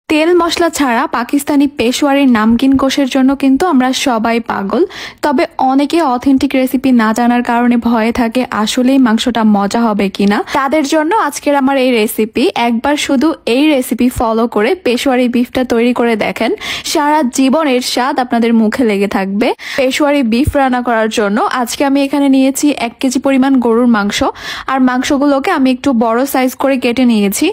তেল মশলা ছাড়া পাকিস্তানি পেশোয়ারির নামকিন গোশের জন্য কিন্তু আমরা সবাই পাগল। তবে অনেকে অথেন্টিক রেসিপি না জানার কারণে ভয়ে থাকে আসলেই মাংসটা মজা হবে কিনা। তাদের জন্য আজকের আমার এই রেসিপি। একবার শুধু এই রেসিপি ফলো করে পেশোয়ারি বিফটা তৈরি করে দেখেন, সারা জীবন এর স্বাদ আপনাদের মুখে লেগে থাকবে। পেশোয়ারি বিফ রান্না করার জন্য আজকে আমি এখানে নিয়েছি 1 কেজি পরিমাণ গরুর মাংস। আর মাংসগুলোকে আমি একটু বড় সাইজ করে কেটে নিয়েছি।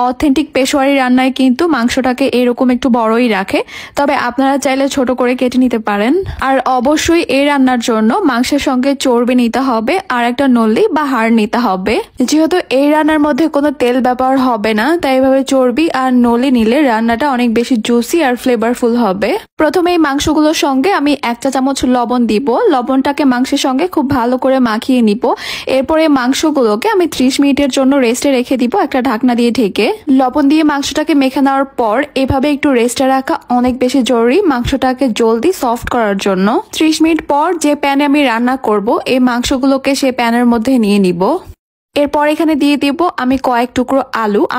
অথেন্টিক পেশোয়ারি রান্নায় কিন্তু মাংসটাকে এরকম একটু বড়ই রাখে, তবে আপনারা চাইলে ছোট করে কেটে নিতে পারেন। আর অবশ্যই এই রান্নার জন্য মাংসের সঙ্গে চর্বি নিতে হবে আর একটা নল্লি বা হাড় নিতে হবে। যেহেতু এই রান্নার মধ্যে কোনো তেল ব্যবহার হবে না, তাই এভাবে চর্বি আর নলি নিলে রান্নাটা অনেক বেশি জুসি আর ফ্লেভারফুল হবে। প্রথমে এই মাংসগুলোর সঙ্গে আমি 1 চা চামচ লবণ দিব। লবণটাকে মাংসের সঙ্গে খুব ভালো করে মাখিয়ে নিব। এরপরে মাংসগুলোকে আমি 30 মিনিটের জন্য রেস্টে রেখে দিব একটা ঢাকনা দিয়ে ঢেকে। লবণ দিয়ে মাংসটাকে মেখে নেওয়ার পর এভাবে একটু রেস্টে রাখা অনেক বেশি জরুরি মাংসটাকে জলদি সফট করার জন্য। 30 মিনিট পর যে প্যানে আমি রান্না করব এই মাংসগুলোকে সেই প্যানের মধ্যে নিয়ে নিব। এরপর এখানে দিয়ে দিব আমি কয়েক টুকরো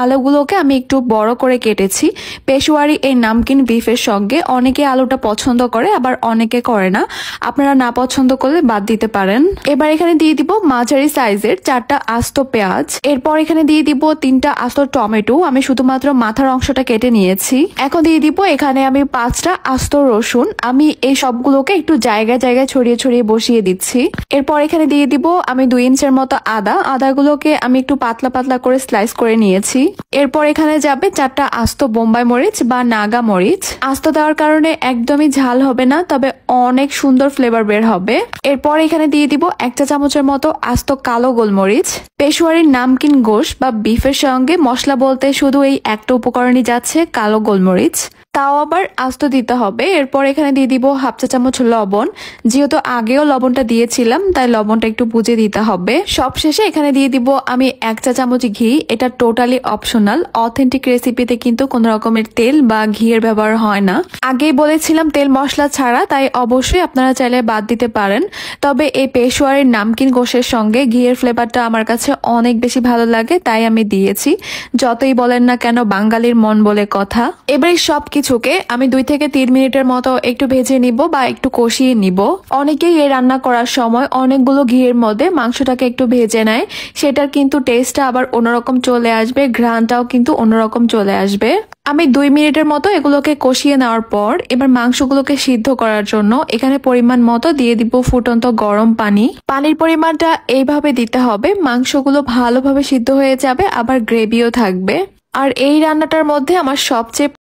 আলুগুলোকে আমি একটু বড় করে কেটেছি। পেশোয়ারি এই নামকিন বিফের সঙ্গে অনেকে আলুটা পছন্দ করে, আবার অনেকে করে না। আপনারা না পছন্দ করলে বাদ দিতে পারেন। এবার এখানে দিয়ে দিব মাঝারি সাইজের 4টা আস্ত পেঁয়াজ। এরপর এখানে দিয়ে দিব 3টা আস্ত টমেটো, আমি শুধুমাত্র মাথার অংশটা কেটে নিয়েছি। এখন দিয়ে দিব এখানে আমি 5টা আস্ত রসুন। আমি এই সবগুলোকে একটু জায়গায় জায়গায় ছড়িয়ে ছড়িয়ে বসিয়ে দিচ্ছি। এরপর এখানে দিয়ে দিব আমি 2 ইঞ্চের মতো আদাগুলোকে আমি একটু পাতলা পাতলা করে স্লাইস করে নিয়েছি। এরপর এখানে যাবে 4টা আস্ত বোম্বাই মরিচ বা নাগা মরিচ। আস্ত দেওয়ার কারণে একদমই ঝাল হবে না, তবে অনেক সুন্দর ফ্লেভার বের হবে। এরপর এখানে দিয়ে দিব 1 চা চামচের মতো আস্ত কালো গোলমরিচ। পেশোয়ারির নামকিন গোশ বা বিফের সঙ্গে মশলা বলতে শুধু এই একটা উপকরণই যাচ্ছে, কালো গোলমরিচ, তাও আবার আস্ত দিতে হবে। এরপর এখানে দিয়ে দিব 1/2 চা চামচ লবণ। যেহেতু আগেও লবণটা দিয়েছিলাম তাই লবণটা একটু বুঝে দিতে হবে। সবশেষে এখানে দিয়ে দিব আমি 1 চা চামচ ঘি। এটা টোটালি অপশনাল। অথেন্টিক রেসিপিতে কিন্তু কোনো রকমের তেল বা ঘিয়ের ব্যবহার হয় না। আগেই বলেছিলাম তেল মশলা ছাড়া, তাই অবশ্যই আপনারা চাইলে বাদ দিতে পারেন। তবে এই পেশোয়ারির নামকিন গোশের সঙ্গে ঘিয়ের ফ্লেভারটা আমার কাছে অনেক বেশি ভালো লাগে, তাই আমি দিয়েছি। যতই বলেন না কেন, বাঙালির মন বলে কথা। এবারে সবকিছুকে আমি 2 থেকে 3 মিনিটের মতো একটু ভেজে নিব বা একটু কষিয়ে নিব। অনেকেই এই রান্না করার সময় অনেকগুলো ঘিয়ের মধ্যে মাংসটাকে একটু ভেজে নেয়, সেটার কিন্তু টেস্টটা আবার অন্যরকম চলে আসবে, ঘ্রাণটাও কিন্তু অন্যরকম চলে আসবে। আমি 2 মিনিটের মতো এগুলোকে কষিয়ে নেওয়ার পর এবার মাংসগুলোকে সিদ্ধ করার জন্য এখানে পরিমাণ মতো দিয়ে দিব ফুটন্ত গরম পানি। পানির পরিমাণটা এইভাবে দিতে হবে, মাংসগুলো ভালোভাবে সিদ্ধ হয়ে যাবে, আবার গ্রেভিও থাকবে। আর এই রান্নাটার মধ্যে আমার সবচেয়ে